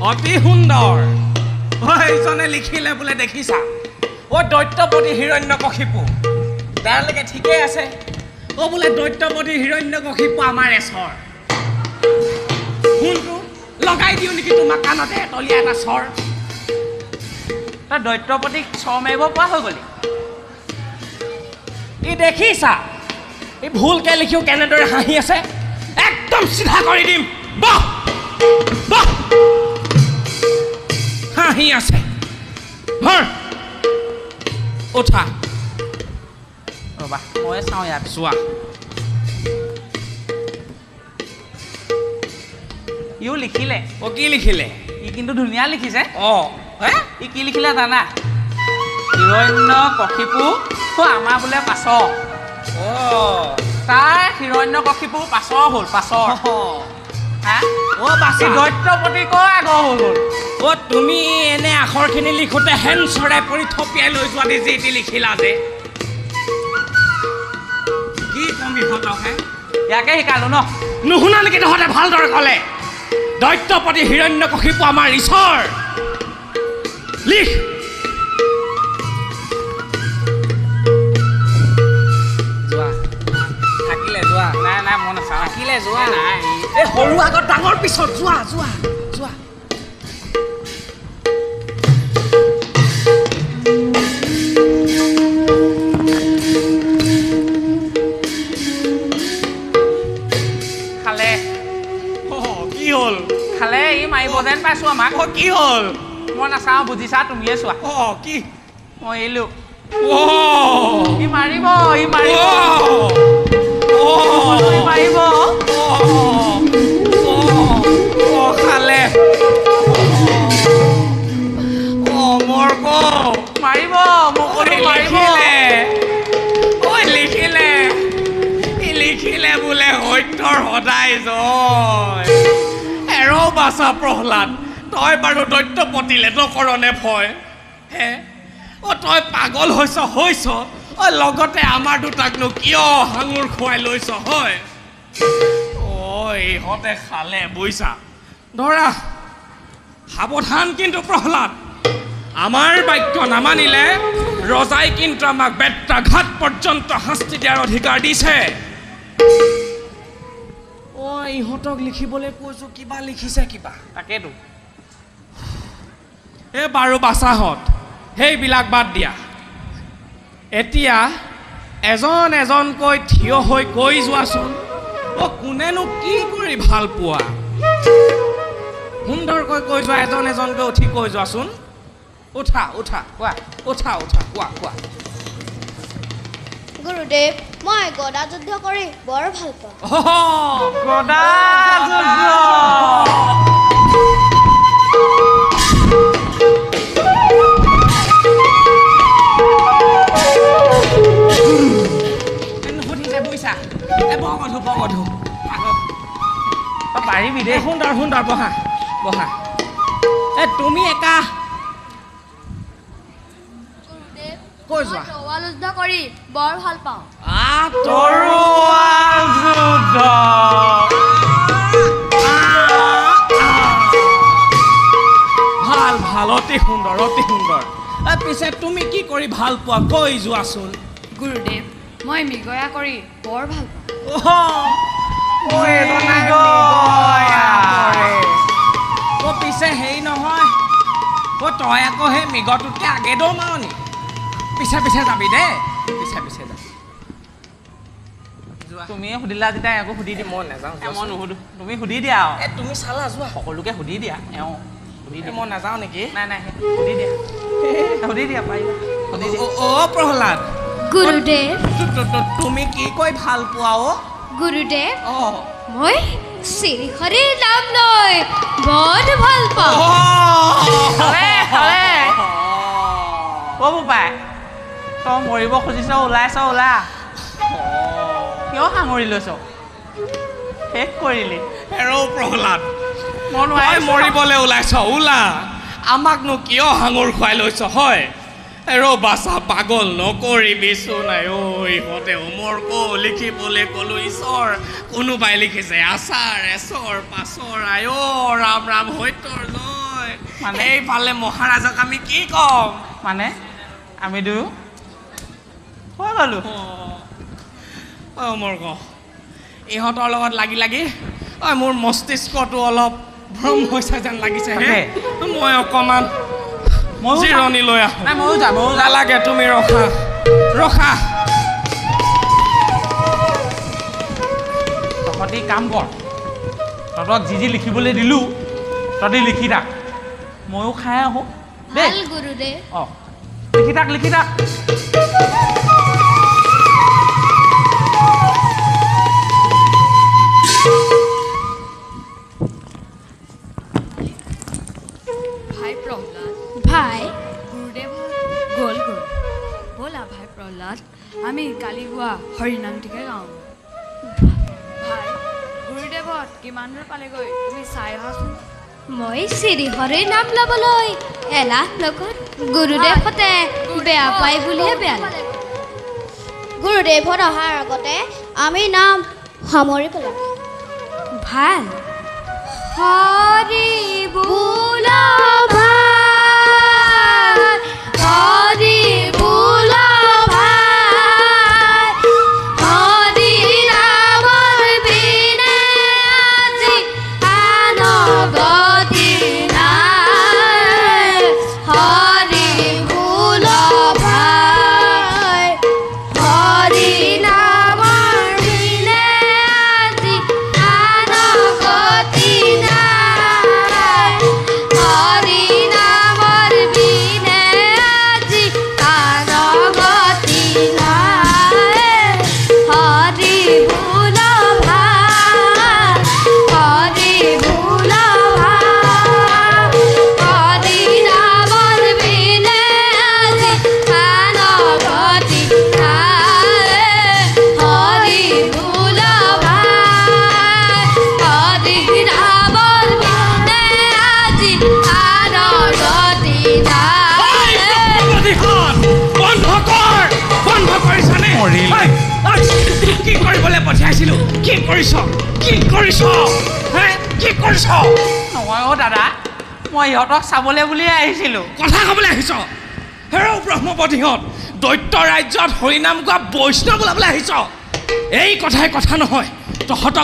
অতি সুন্দৰ এইজনে লিখিলে বোলে দেখিছা দৈত্যপতি হিৰণ্যকশিপু তাৰলৈকে ঠিকেই আছে বোলে দৈত্যপতি হিৰণ্যকশিপু আমাৰ এচৰ শুনটো লগাই দিওঁ নেকি তোমাক কাণতে তলীয়া এটা চৰ তই দৈত্যপতিক চৰ মাৰিব পৰা হৈ গলি ই দেখিছা ই ভুলকে লিখিও কেনেদৰে হাঁহি আছে একদম চিধা কৰি দিম বাহ বাহ হাঁহি আছে হৰ উঠা ৰ'বা মই চাওঁ ইয়াত চোৱা ইও লিখিলে কি লিখিলে ই কিন্তু ধুনীয়া লিখিছে হে ই কি লিখিলে জানা হিৰণ্যকশিপু আমাৰ বোলে পাছ তাৰ হিৰণ্যকশিপু পাছৰ হ'ল পাছৰ বাছি দৈত্যপতি কৈ আগৰ হৈ গ'ল তুমি এনে আখৰখিনি লিখোঁতে হেন চৰাই পৰি থপিয়াই লৈ যোৱা দি যি লিখিলা যে কি কম ইহঁতকহে ইয়াকে শিকালো ন নুশুনা নেকি তহঁতে ভালদৰে ক'লে দৈত্যপতি হিৰণ্যকশিপু আমাৰ ঈশ্বৰ লিখ যোৱা থাকিলে যোৱা নাই নাই মন আছে থাকিলে যোৱা নাই এই সৰু আগত ডাঙৰ পিছত যোৱা যোৱা যোৱা খালে কি হ'ল খালে ই মাৰিব যেন পাইছো আমাক কি হ'ল মই নাচাওঁ বুজিছা তুমিয়ে চোৱা কি মই এৰিলো ই মাৰিব ই মাৰিব ই মাৰিব খালে মোৰ মাৰিব মোক মাৰিব লিখিলে বোলে সত্যৰ সদায় জয় এৰ বাছা প্ৰহ্লাদ তই বাৰু দৈত্যপতিলে নকৰণে ভয় হে তই পাগল হৈছ লগতে আমাৰ দুটাকনো কিয় হাঙুৰ খুৱাই লৈছ হয় ইহঁতে খালে বুইছা ধৰা সাৱধান কিন্তু প্ৰহ্লাদ আমাৰ বাক্য নামানিলে ৰজাই কিন্তু আমাক বেত্ৰাঘাত পৰ্যন্ত শাস্তি দিয়াৰ অধিকাৰ দিছে ইহঁতক লিখিবলৈ কৈছো কিবা লিখিছে কিবা তাকেতো বাৰু বাছাহঁত সেইবিলাক বাদ দিয়া এতিয়া এজন এজনকৈ থিয় হৈ কৈ যোৱাচোন কোনেনো কি কৰি ভাল পোৱা সুন্দৰকৈ কৈ যোৱা এজন এজনকৈ উঠি কৈ যোৱাচোন উঠা উঠা কোৱা উঠা উঠা কোৱা কোৱা গুৰুদেৱ মই গদা যুদ্ধ কৰি বৰ ভাল পাওঁ গদা যুদ্ধ পাৰিবি দেই সুন্দৰ সুন্দৰ বহা বহা তুমি একা কৈ যোৱা তৰোৱাল যুদ্ধ কৰি বৰ ভাল পাওঁ তৰোৱাল যুদ্ধ ভাল ভাল অতি সুন্দৰ পিছে তুমি কি কৰি ভাল পোৱা কৈ যোৱাচোন গুৰুদেৱ মই মৃগয়া কৰি বৰ ভাল পাওঁ পিছে হেৰি নহয় তই আকৌ সেই মৃগটোতকে আগে দৌৰ মাৰ নি পিছে পিছে যাবি দেই পিছে পিছে যাবি তুমিয়ে সুধিলা যেতিয়া একো সুধি দিম মই নাযাওঁ মই নুসুধো তুমি সুধি দিয়া আৰু তুমি চালা যোৱা সকলোকে সুধি দিয়া সুধি দিয়া মই নাযাওঁ নেকি নাই নাই সুধি দিয়া পাৰিবা সুধি দিয়া প্ৰহ্লাদ গুৰুদেৱ তুমি কি কৈ ভাল পোৱা গুৰুদেৱ মই শ্ৰীহৰিৰ নাম লৈ বৰ ভাল পাওঁ বোপাই তই মৰিব খুজিছ ওলাইছ ওলা কিয় সামৰি লৈছ শেষ কৰিলি প্ৰহ্লাদ মই মৰিবলৈ ওলাইছ ওলা আমাকনো কিয় সাঙুৰ খুৱাই লৈছ হয় বাছা পাগল নকৰিবিচোন ইহঁতে অমৰ লিখিবলৈ ক'লো ঈশ্বৰ কোনোবাই লিখিছে আচাৰ এচৰ পাছৰ ৰাম ৰাম সত্যৰ জয় মানে এইফালে মহাৰাজক আমি কি ক'ম মানে আমি দুয়ো হৈ গ'লো মোৰ ক ইহঁতৰ লগত লাগি লাগি মোৰ মস্তিষ্কটো অলপ ভ্ৰম হৈছে যেন লাগিছে হে মই অকণমান জিৰণি লৈ আহোঁ নাই ময়ো যাম নালাগে তুমি ৰখা ৰখা তহঁতি কাম কৰ তহঁতক যি লিখিবলৈ দিলোঁ তহঁতি লিখি থাক ময়ো খাই আহোঁ দেই ভাল গুৰুদেৱ অঁ লিখি থাক ভাই প্ৰহ্লাদ ভাই গুৰুদেৱ গ'ল গ'ল ব'লা ভাই প্ৰহ্লাদ আমি কালি গোৱা হৰিনামটিকে গাওঁ ভাই গুৰুদেৱত কিমান দূৰ পালেগৈ তুমি চাই আহাচোন মই শ্ৰীহৰিৰ নাম ল'বলৈ এলাহ লগত গুৰুদেৱহঁতে বেয়া পায় বুলিহে বেয়া লাগে গুৰুদেৱত অহাৰ আগতে আমি নাম সামৰি পেলাম ভাল হৰি বোলা ভাই হৰি বোলা ভাই হৰি নামৰ বিনে আজি আন গতি নাই হৰি বোলা ভাই হৰি নামৰ বিনে আজি আন গতি নাই হৰি নামৰ বিনে আজি আন গতি নাই হৰি বোলা ভাই হৰি বোলা ভাই হৰি নামৰ বিনে আজি আন গতি নাই হৰি বোলা ভাই হৰি নামৰ বিনে আজি আন গতি নাই বন্ধ কৰিছানে কি কৰিবলৈ পঠিয়াইছিলোঁ কি কৰিছ হে কি কৰিছ নহয় অ' দাদা মই ইহঁতক চাবলৈ বুলিয়ে আহিছিলোঁ কথা ক'বলৈ আহিছ হেৰৌ ব্ৰহ্মপতিহঁত দৈত্য ৰাজ্যত হৰিনাম গোৱা বৈষ্ণৱ ওলাবলৈ আহিছ এই কথাই কথা নহয় তহঁতক